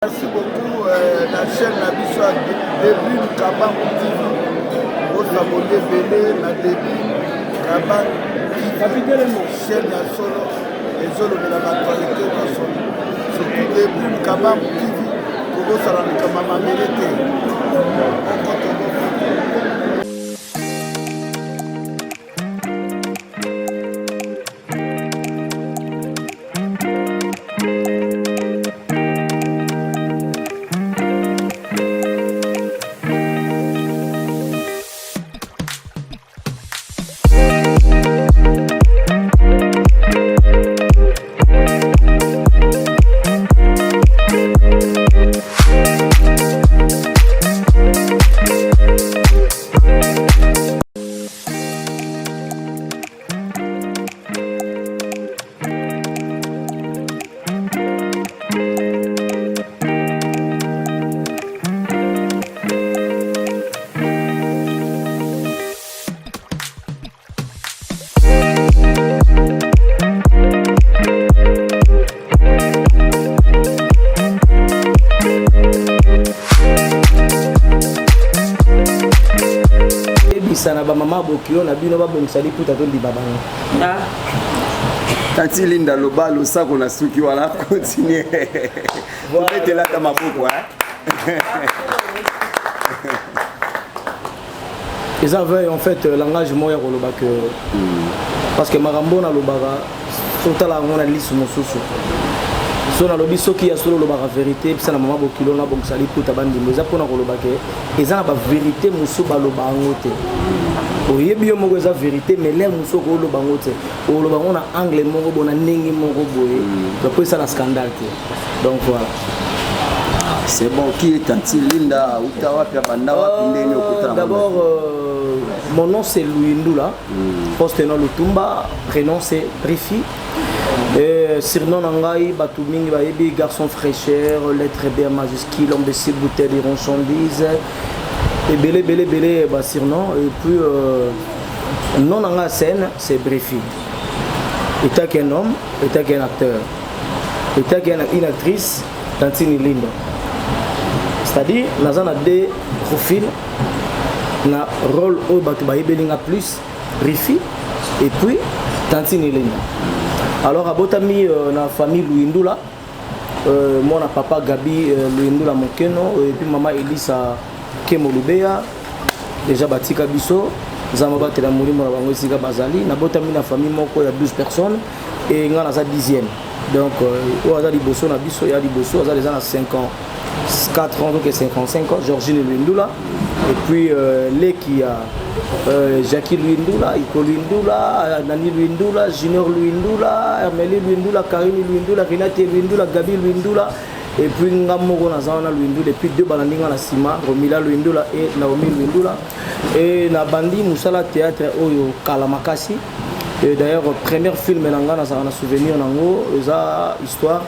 Merci beaucoup la chaîne Nabiswa début Kabam TV. Vous abonnez Bélé, la début Kabam TV. Chaîne ya solo et solo de la actualité de solo. Surtout début Kabam TV. Pour vous saluer comme ma mérité. Sana ba mama bokilo na bino ba bongsali puta to ndi baba na Tati Linda Lobalo sako na suki wala continuer mettre là ta maboko ils avaient en fait l'engagement ya koloba que parce que marambo na lobara totala ngona lisu mosusu so na lobi soki ya solo lobara vérité pisa na mama bokilo na bongsali puta bandi moza pona koloba que eza ba vérité musu ba loba ngote oyebi yo moko eza vérité mais l'air musu ko loba ngote o loba ngona angle moko bona ndenge moko boye donc ça la scandale donc voilà c'est bon qui est Tati Linda utawa pia banda wapi ndeni okutana d'abord mon nom c'est Louis Ndoula poste nom Lutumba prénom c'est Rifi surnom nangai batu mingi bayebi garçon fraîcheur lettre B majuscule homme de 6 bouteilles de ronchondise et belé bah surnom et puis non nanga scène c'est Brifi état qu'un homme état qu'un acteur état qu'une actrice Tantini Linda c'est-à-dire nazana deux profils na rôle au batu bayebelinga plus Brifi et puis Tantini Linda. Alors à Botami, na famille Louindoula, mon papa Gabi Louindoula Mokeno et puis maman Elisa Kemolubea, déjà Batika Biso, Zamaba Telamuri Morabango Sika Bazali, na Botami na famille Moko il y a 12 personnes et on a sa 10e. Donc on a des bosso na Biso, il y a des bosso, on a des ans à 5 ans, 4 ans donc 55 ans, Georgine Louindoula et puis les qui a Jackie Louindoula, Iko Louindoula, Nani Louindoula, Junior Louindoula, Hermeli Louindoula, Karine Louindoula, Renate Louindoula, Gabi Louindoula, et puis Ngamoro Nazana Louindoula, et puis deux balandinga na Sima, Romila Louindoula et Naomi Louindoula, et Nabandi Moussala Théâtre Oyo Kalamakasi. Et d'ailleurs, premier film Nanga na souvenir nango, eza histoire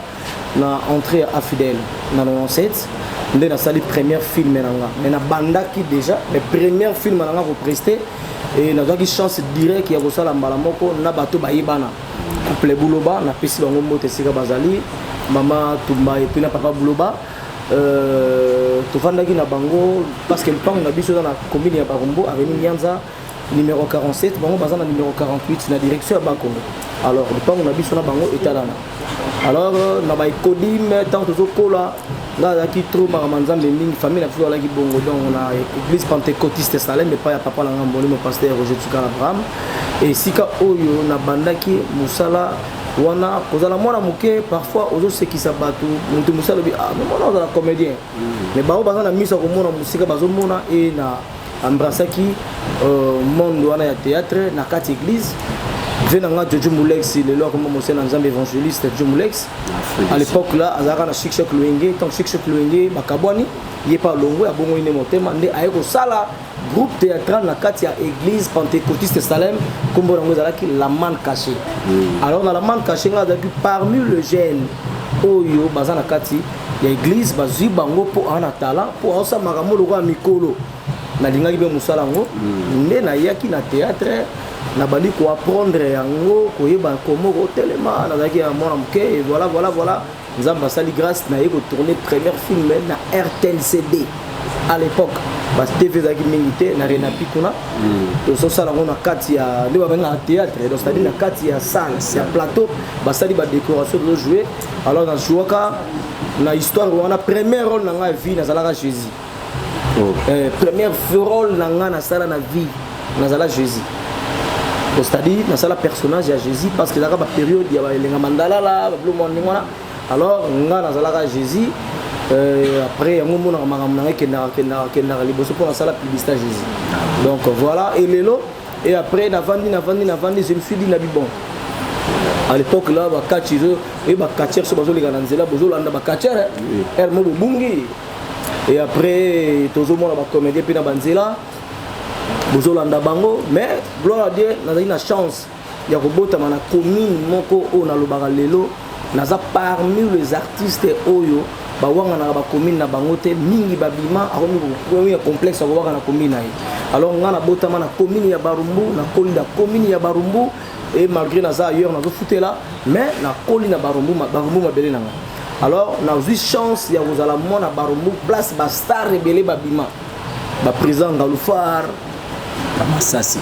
na entrée à Fidèle, na 97. Ndé na sali premier film nanga mais na bandaki déjà le premier film nanga ko prester et na zaki chance direct ya ko sala mbala moko na bato bayibana couple Buloba na pesi bango mote sika bazali mama Tumba et puis na papa Buloba to fandaki na bango parce que le temps na biso na commune ya Barumbo avenue Nyanza numéro 47 bango bazana numéro 48 na direction ya Bakongo. Alors le temps na biso na bango etalana alors na ba kodim tant to kola là qui trop maramanzambe mingi famille la fou la ki bongo donc on a église pentecôtiste Salem mais pas ya papa la ngamboni mon pasteur Roger Tsukala Abraham et sika oyo na bandaki musala wana kozala mwana muke parfois ozo sekisa batu mutu musala bi ah mais mwana ozala comédien mais ba bazana misa ko mona musika bazo mona et na embrassaki monde wana ya théâtre na kati église venanga Jojo Moulex le loi comme monsieur Nzambe évangéliste Jojo Moulex à l'époque là azaka na Chic Choc Luenge tant Chic Choc Luenge bakabwani yé pas longo ya bongo ine motema nde ayeko sala groupe théâtral na kati ya église pentecôtiste Salem kombo nango zalaki la man cachée alors dans la man cachée nga zaki parmi le jeune oyo bazana kati ya église bazui bango po ana talent po osa makamolo kwa mikolo na lingaki be musala ngo nde na yaki na théâtre na bandi ko apprendre yango ko yeba komo ko telema na zaki ya mona muke et voilà nzamba sali grâce na yeko tourner premier film na RTLCD à l'époque parce que TV zaki milité na Renapi kuna to so sala ngona kati ya ndio ba théâtre donc c'est-à-dire na kati ya salle ya plateau ba sali ba décoration de jouer alors dans jouaka na histoire on a premier rôle na nga vie na zalaka Jésus premier rôle na nga na sala na vie na zala Jésus c'est-à-dire na sala personnage ya Jésus parce que la période ya ba elenga mandala la blue morning wana alors nga na zalaka Jésus après il y a un moment qui est liboso pour la salle publicité Jésus donc voilà et lelo et après na vandi je me suis dit na bon à l'époque là ba catcher et ba catcher so bazo les ganzela bazo landa ba catcher elle mo bungi et après tozo mona ba comédie puis na banzela bazo landa bango mais gloire à Dieu na une chance ya kobota na commune moko o na lobaka lelo naza parmi les artistes oyo bawanga na ba commune na bango te mingi babima akomi complexe akobaka na commune ai alors nga na botama na commune ya Barumbu na kolinda commune ya Barumbu et malgré naza ailleurs nazo futela mais na kolina Barumbu mabele nanga alors na eu chance ya kozala mona Barumbu place ba star rebelle babima ba président Ngaloufar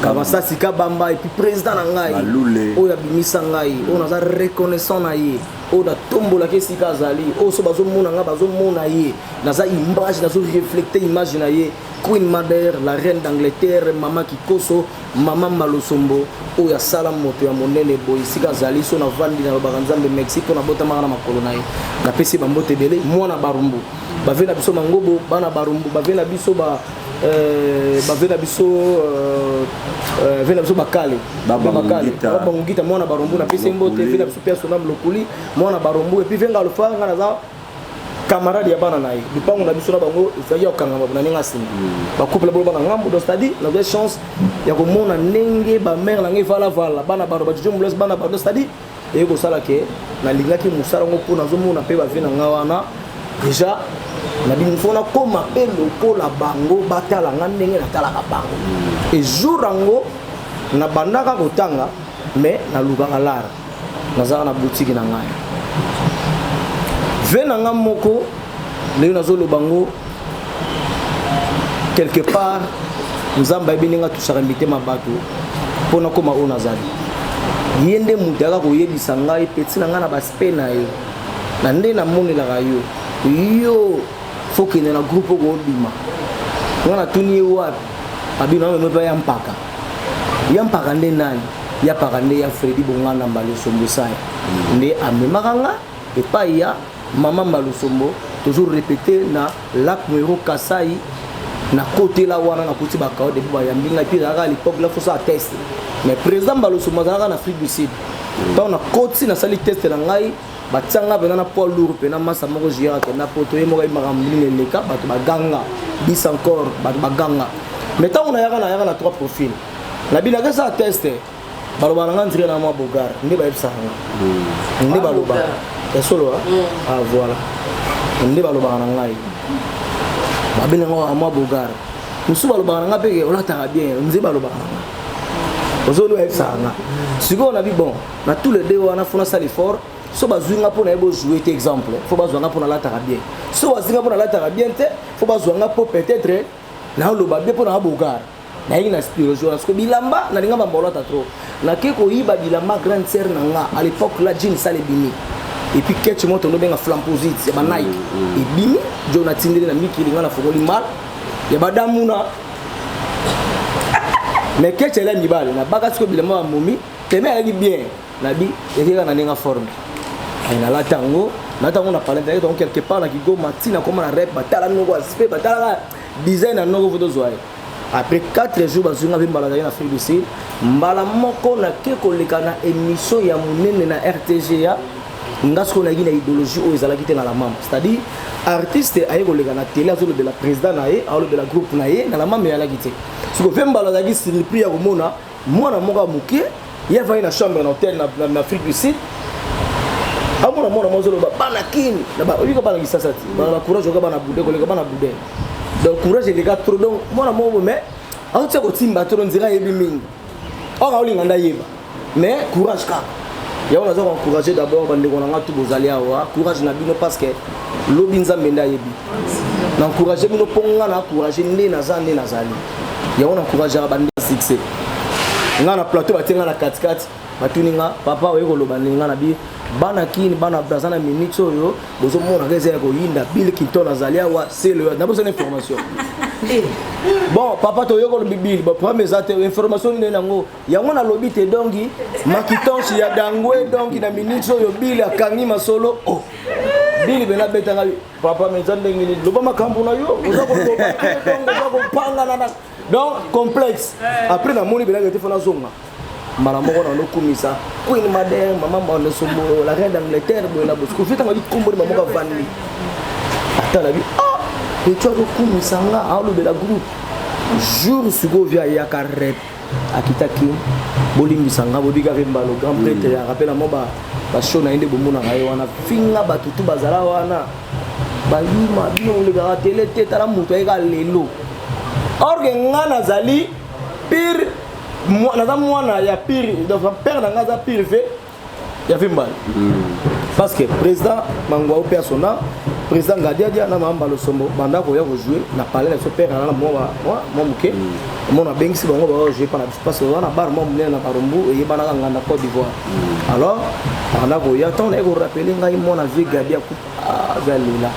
Kamasasi Kabamba et puis président na ngai oya bimisa ngai on a reconnaissant na ye o da tombola ke sika zali o so bazo mona nga bazo mona ye naza image nazo reflecter image na ye Queen Mother la reine d'Angleterre mama Kikoso mama Malosombo o ya sala moto ya monene boy sika zali so na vandi na bakanzambe Mexico na bota mara makolo na ye na pesi bambote belé mwana Barumbu bavena biso mangobo bana Barumbu bavena biso bavena biso vena biso bakale babangita mwana Barumbu na pesi mbote vena biso personnel lokuli mwana Barumbu et puis venga lufa nga naza camarade ya bana naye lupango na biso na bango ezali ya kanga na ninga sima ba couple bo bana ngambo donc c'est-à-dire na des chance ya ko mona nenge ba mère na ngai vala bana baro ba jomo les bana baro c'est-à-dire et ko sala ke na lingaki musala ngo pona zo mona pe ba vena nga wana déjà na bimfona koma pe lokola bango batala nga ndenge na talaka bango et jour ango na bandaka kotanga mais na lukaka lara nazala na boutique na ngai vena nga moko leo nazolo bango quelque part nzamba ebininga tusaka mitema bato pona koma ona zali yende mutaka ko yebisa ngai petit na nga na baspe na yo na nde na monela yo faut que na groupe ko bima ngana tuni wapi abino me pa yampaka nde nani ya pakande ya Freddy Bongana Mbalosombo sai nde amemakanga et pas ya maman Mbalosombo toujours répété na lac Mwero Kasai na côté la wana na côté bakao de ba yambinga puis à l'époque là faut ça test mais président Mbalosombo en Afrique du Sud donc na côté na sali test na ngai batanga bena na poids lourd pena masa moko jira ke na poto e moko imakamli leka bato baganga bis encore bato baganga mais tant on a yaka na trois profils na bila ka ça test baloba nga ndire na mwa bogar ndi ba yebsa nga ndi baloba ya solo ah voilà ndi baloba na ngai babina nga mwa bogar musu baloba nga peke olata bien ndi baloba nga ozolo yebsa nga siko na bi bon na tous les deux on a fait ça l'effort so bazwinga pour na ebo jouer exemple faut bazwanga pour na la bien so bazwinga pour na la bien te faut bazwanga pour peut-être na loba bien pour na bogar na ina inspiration parce que bilamba na linga bambola ta trop na keko yiba bilamba grande sœur nanga à l'époque la jean sale bini et puis ketch moto ndo benga flamposite ya ba Nike et bini Jonathan na miki linga na fokoli mal ya badamuna mais ketch elle ni bale na baka siko bilamba momi teme ali bien na bi ekeka na ninga forme na la tango na parler donc quelque part na kigo matina comme na rap batala ngo aspect batala design na ngo photo zoai après 4 jours bazunga bimbala na Afrique du Sud mbala moko na keko lekana émission ya munene na RTGA ngasko na gina idéologie o ezala kite na la mama c'est-à-dire artiste ayeko lekana télé azolo de la président na ye azolo de la groupe na ye na la mama ya la kite siko bimbala za gisi surpris ya komona mwana moka muke ya va na chambre na hôtel na Afrique du Sud amona mona mozolo bana kini na ba oyika bana kisasa ti bana courage ka bana bude ko leka bana bude donc courage les gars trop donc mona mo mais a tse ko timba trop nzira yebi mingi o ka olinga nda yeba mais courage ka ya on a encourager d'abord bande ko nga tout bozali awa courage na bino parce que lobi nzambe nda yebi na encourager bino ponga na encourager ndé na zande na zali ya on encourager bande succès nga na plateau batenga na 4-4 batuninga papa oyo koloba ninga na bi bana kini bana brazana minutes oyo bozo mona keze ko yinda Bill Clinton azali awa c'est le na besoin d'information. Bon papa to yoko bibil ba premier zate information ni nango yango na lobi te dongi makitonshi ya dangwe dongi na minutes oyo Bill akangi masolo oh Bill bena betanga papa mezande ngini loba makambo na yo oza ko panga na donc complexe après na moni bena ngete fona zonga mara moko na lokumisa queen madame maman mona sombo la reine d'Angleterre bo la bosco fita ngadi kombo maman ka vanni ata la bi ah et tu as lokumisa nga a lo de la groupe jour sugo via ya karep akitaki bolimbisa nga bodika rembalo grand prêtre ya rappela moba ba show na inde bomona ga wana finga batutu bazala wana bayima bino le ga tele tete la muto ega lelo orge nga nazali pire moi naza mwana ya pire donc père na nga za pire fait ya fimbal parce que président mangwa persona président Gadiadia na mamba lo sombo banda ko ya ko jouer na palais so père na moi muke mon a bengisi bango ba jouer par parce que on a bar mon na Karumbu et bana nganda Côte d'Ivoire alors banda ko ya ton e ko rappeler ngai mon a vu Gadia ku galila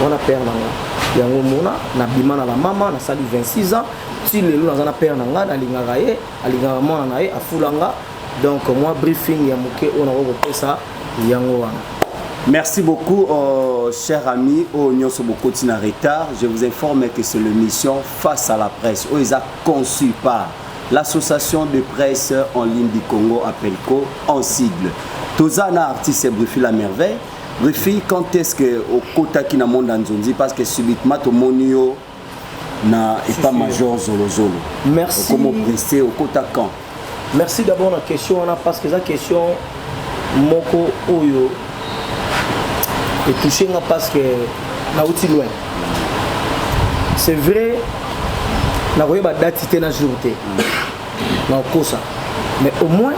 on a père na nga yango mona na bima na la mama na sali 26 ans si le luna na père na nga na lingaka ye alingaka mona na ye afulanga donc moi briefing ya muke on a ko pesa yango wana. Merci beaucoup, chers amis. Au Nyonso Bokoti na retard. Je vous informe que c'est l'émission Face à la presse. Où ils ont conçu par l'association de presse en ligne du Congo, APELCO, en sigle. Tozana artiste Brifi la merveille. Brifi, quand est-ce que au Kota qui na monde Nzonzi parce que subitement au monio na état-major Zolo Zolo. Merci. Comment prester au Kota quand? Merci d'abord la question parce que la question moko oyo et touché parce que na outil loin. C'est vrai, na voyé ba date na journée. Na kosa. Mais au moins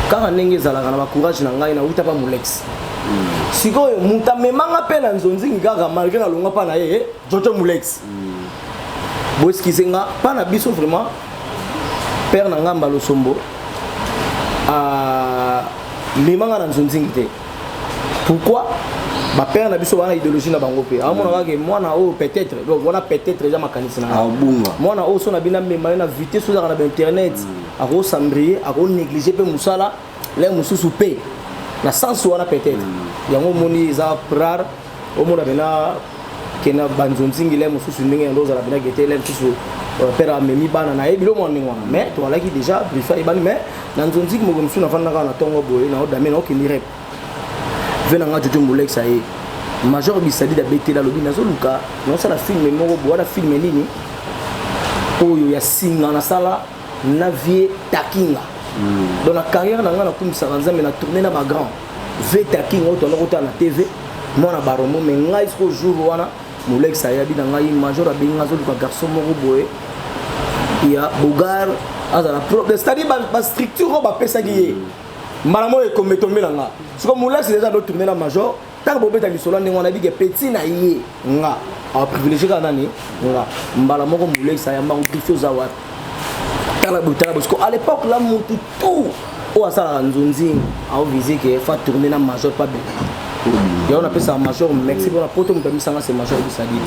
quand on est zala na courage na ngai na uta pa mulex. Sikoyo muta memanga pe na nzonzi ngaka malgré na longa pa na ye jojo mulex. Bo eskizenga pa na biso vraiment père na ngamba lo sombo limanga na nzonzi ngite. Pourquoi? Ma père n'a pas de idéologie dans le pays. Moi, peut-être, voilà peut-être déjà ma canisse. Moi, on a bien invité sur internet, à s'embrayer, à négliger peu musala, les musu soupé. La sens on a peut-être. Il y a un moment ils a prar, au moment là, qui n'a banzonzing les musu sunning et l'autre la bien guetté les musu père a mis banana et bilo morning one. Mais toi là qui déjà préfère ban mais dans zonzing mo musu na fana na tongo boy na odame na okinire. Venanga Jojo Molex aye major bisadi da betela lobi nazo luka non ça la film moko boa film nini oyo ya singa na sala na vie takinga dans la carrière na nga na kumisa nzambe na tourner na ba grand ve takinga auto na kota na TV moi na baromo mais ngai ce jour wana Molex aye bi na ngai major abinga zo luka garçon moko boye ya bogar azala propre c'est-à-dire ba structure ba pesa giye Malamo est comme tombé là. Ce que Moula c'est déjà d'autres tourner la major. Tant que Bobet a mis sur l'année on a dit que petit na yé nga a privilégié la nani nga. Malamo comme Moula ça y a marre de choses à voir. Tant la bouteille parce qu'à l'époque là mon tout au asala nzonzi a visé que fa tourner la major pas bien. Et on appelle ça major Mexique on a poto me ça c'est major du sadi.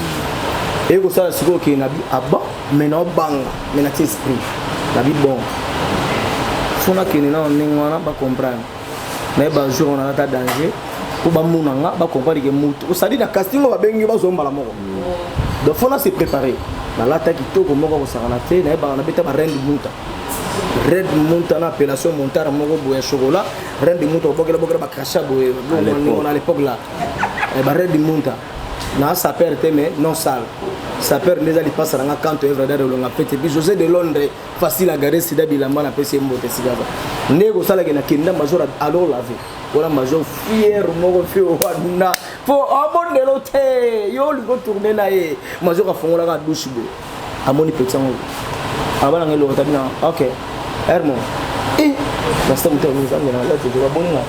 Et vous savez ce que na bi aba maintenant bang maintenant esprit. La bi bon. Fona kenena ningwana ba comprendre mais ba jour on a ta danger pour ba munanga ba comprendre que mutu ça dit na casting ba bengi ba zo mbala moko donc fona se préparer na lata kitoko moko ko sala te na ba na beta ba red munta na appellation montara moko boya chocolat red munta bokela ba crachat boye on à l'époque là ba red munta na ça perd mais non sale ça perd les ali passe na quand tu evra dare longa pete bi José de Londres facile à garer sida bilamba na pese mbote sigaba nego sala ke na kinda major alors la vie wala major fier moko fi wana fo abonde lote yo li go tourner na ye major a fongola ka douche bo amoni petit ngo abana ngelo tabina OK Hermo et na sta muto nous amena la te va bonga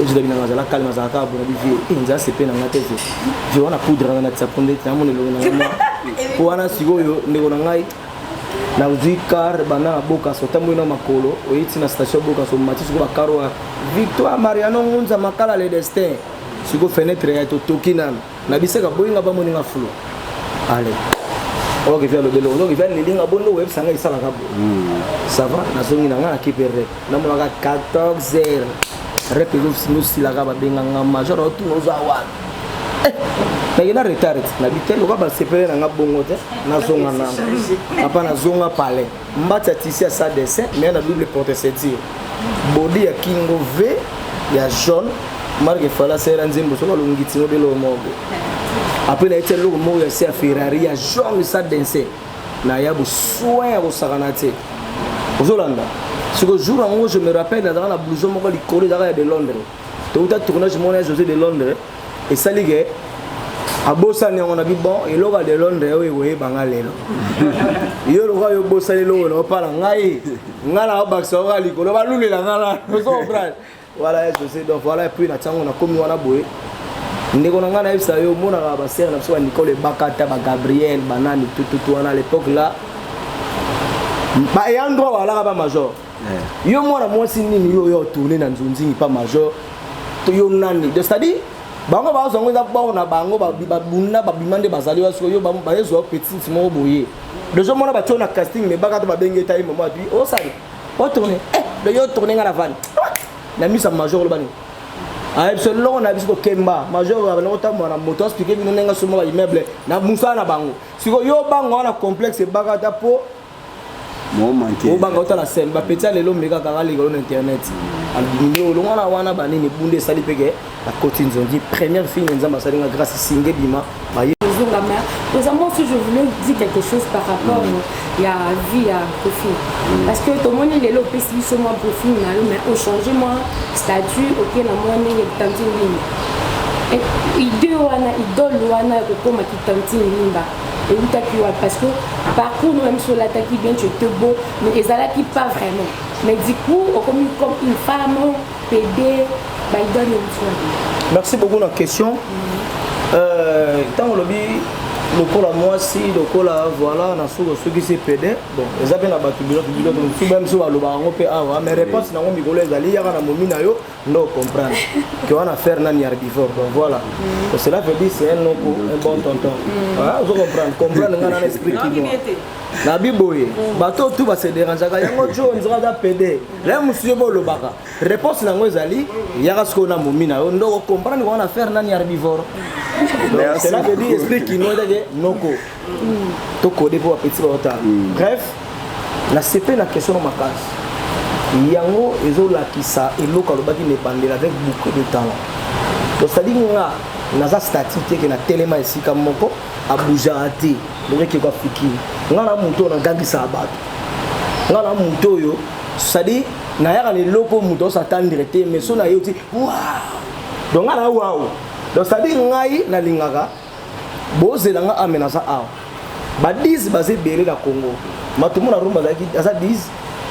je devine na la calme za ka bon bi nza se pe na ngate je wana poudre na tsaponde na mone lo na ko wana sigoyo ndeko na ngai na uzi car bana boka so tambo na makolo oiti na station boka so matisi ko bakaro Victoire Mariano ngunza makala le destin siko fenêtre ya to tokina na biseka boyinga ba moninga flo allez on va faire le belo on va faire les lignes abondo web sanga isala ka bo ça va na zongi na nga ki perde na mo ka 14 heures repelo sino sila ka ba benga nga major to no za wa na ina retard na bitelo ka ba sepele na nga bongo te na zonga na apa na zonga pale mbata tisi ya sa dessin mais na double porte sentir body ya kingo v ya jaune marque fala sera nzembo so balungitsi no belo mogo après na été logo mo ya se Ferrari ya jaune sa danser na ya bu soin ya bosakana te ozolanda siko jour en je me rappelle dans la blouson moko likolo dans de Londres to uta tournage mon José de Londres et ça ligue abosa ne on a bi bon et logo de Londres we banga lelo yo logo yo bosa lelo no pala ngai ngala bakso ga likolo balulela ngala so comprendre voilà je sais donc voilà puis na tango na komi wana boye ndeko na ngana ebisa yo mona ba sœur na so Nicole Bakata ba Gabriel banani tout wana à l'époque là ba yandro wala ba major yo mona mwasi nini yo tourner na nzunzi pas major to yo nani de c'est-à-dire bango ba zongo za ba na bango ba bunna ba bimande bazali wa so yo ba yezo petit mo boye de jo mona ba tona casting mais Bakata ba bengi tayi mo puis o sali o tourner de yo tourner ngana van na misa major le bani absolument on a vu que Kemba major na otamo na moto expliquer bino nenga somo ba immeuble na musa na bango siko yo bango na complexe Bakata po mo manqué o bango ta la scène ba petit lelo meka ka li ko na internet albino lo ngana wana banini bunde sali peke la cotine zondi première fille nzamba sali nga grâce singe bima ba aux amants, si je voulais dire quelque chose par rapport à vie à profil. Parce que tout le monde est là, au PC, sur moi, profil, mais au changé, moi, statut, ok, na moi, il y a tant de lignes. Idole, wana, comme qui tantine limba. Et où t'as pu parce que parcours, nous même sur l'attaque, bien, tu es beau, mais les ala qui pas vraiment. Mais du coup, comme une femme, PD, bah, il donne une chose. Merci beaucoup la question. Tant lobby lokola moi si lokola voilà na soko soki c'est PD bon eza pe na batu bilo donc si même so aloba ngo pe awa mais réponse na ngo mikolo ezali yaka na momi na yo no comprendre que on a faire nani herbivore donc voilà donc cela veut dire c'est un bon tonton ah vous comprendre ngana na esprit qui na biboye bato tout va se déranger ka yango jo nzira da PD là monsieur bo lobaka réponse na ngo ezali yaka soko na momi na yo ndo comprendre qu'on a faire nani herbivore c'est là que dit esprit qui nous dit noko to codé pour petit retard bref la CP la question de ma case yango ezola kisa eloko lobaki ne bandela avec beaucoup de talent donc ça dit nga naza statique que na telema esika moko abuja ati donc ke kwa fiki nga na muto na gangisa abato nga na muto yo ça dit na yaka le loko muto s'attendre te mais so na yoti waouh donc nga na waouh donc ça dit ngai na lingaka bozela nga amena sa awa ba 10 basé belé na Congo matumu na rumba zaki asa 10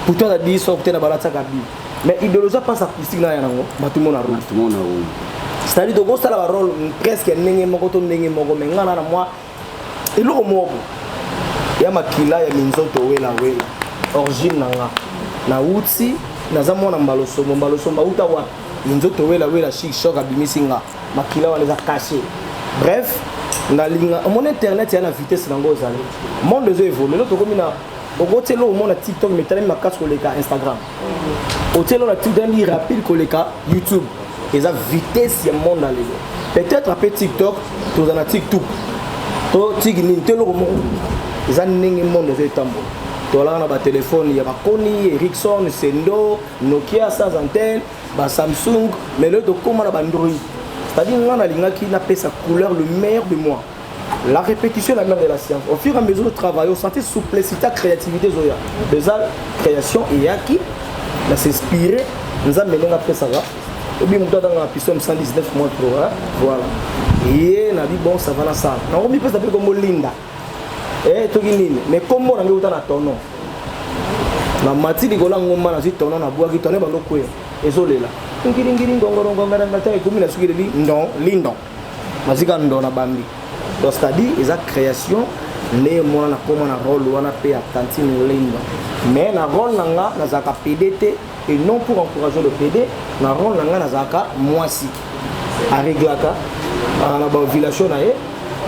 pourtant na 10 so tena balata ka bi mais idéologie pas acoustique na yango matumu na rumba c'est-à-dire donc ça la rôle presque ndenge moko to ndenge moko mais ngana na moi eloko moko ya makila ya minzoto wela origine nanga na utsi na zamona mbaloso uta wa minzoto wela chic choc abimisinga makila wana za caché bref na linga mon internet ya na vitesse nango ezali monde zo évoluer l'autre comme na okotelo mon TikTok metali makasi koleka Instagram otelo na TikTok ni rapide koleka YouTube eza vitesse ya monde na lelo peut-être après TikTok to na TikTok to tigni telo mo eza ndenge monde zo etambo to la na ba téléphone ya ba Koni Ericsson Sendo Nokia sans antenne ba Samsung mais l'autre comme na ba Android. C'est-à-dire qu'on a sa couleur le meilleur de moi. La répétition est la mère de la science. Au fur et à mesure de travail, on sentait souplesse, créativité, déjà création et qui va s'inspirer. Nous avons mené après ça. Et puis nous avons la puissance 119 mois pro. Voilà. Et on a dit bon ça va dans ça. On a dit comme Linda. Mais comment on a mis autant à ton nom? na mati likola ngomba na zitono na bwaki toné bando kwe ezolela ngiri ngongoro ngara ta ekomi na suki li ndon lindo mazika ndo na bambi donc c'est-à-dire eza création ne mona na koma na rôle wana pe ya tantine lindo mais na rôle nanga na zaka PDT et non pour encourager le PD na rôle nanga na zaka mwasi areglaka na ba violation na ye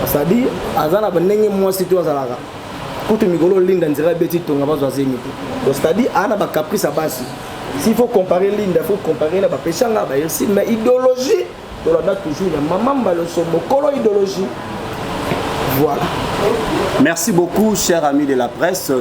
c'est-à-dire azana banenge mwasi to azalaka kutu mikolo linda nzira beti tonga bazwa zemi donc c'est-à-dire ana ba caprice à basi s'il faut comparer linda, il faut comparer la péchanga ba ici mais idéologie on a toujours la maman ba le sombo kolo idéologie. Voilà. Merci beaucoup chers amis de la presse.